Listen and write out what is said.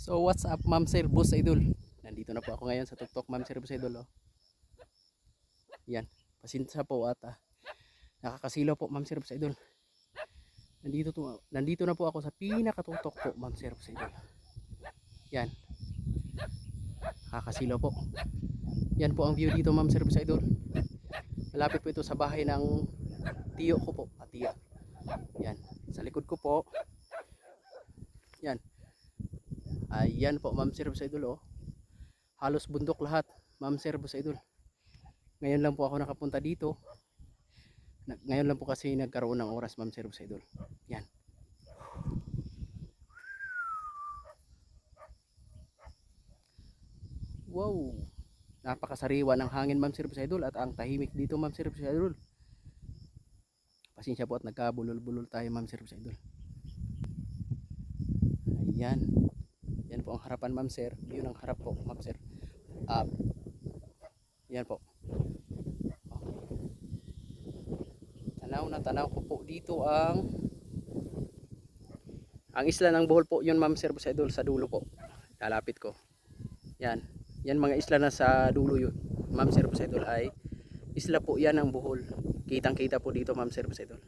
So what's up Ma'am Sir Boss Idol? Nandito na po ako ngayon sa tuktok Ma'am Sir Boss Idol. Oh. Yan, pasensya po at nakakasilaw po Ma'am Sir Boss Idol. Nandito na po ako sa pinakatutok po Ma'am Sir Boss Idol. Yan. Nakakasilaw po. Yan po ang view dito Ma'am Sir Boss Idol. Malapit po ito sa bahay ng tiyo ko po, tiya. Yan, sa likod ko po. Yan. Ayan po Ma'am Sir Boss Idol oh. Halos bundok lahat Ma'am Sir Boss Idol. Ngayon lang po ako nakapunta dito. Ngayon lang po kasi nagkaroon ng oras Ma'am Sir Boss Idol. Yan. Wow. Napakasariwa ng hangin Ma'am Sir Boss Idol at ang tahimik dito Ma'am Sir Boss Idol. Pasensya po at nagkabulol-bulol tayo Ma'am Sir Boss Idol. Ayan. Yan po ang harapan Ma'am Sir. Yun ang harap po Ma'am Sir. Yan po. Tanaw na tanaw ko po dito ang isla ng Bohol po. Yun Ma'am Sir Boss Idol sa dulo po. Lalapit ko. Yan. Yan mga isla na sa dulo yun. Ma'am Sir Boss Idol ay isla po yan ng Bohol. Kitang kita po dito Ma'am Sir Boss Idol.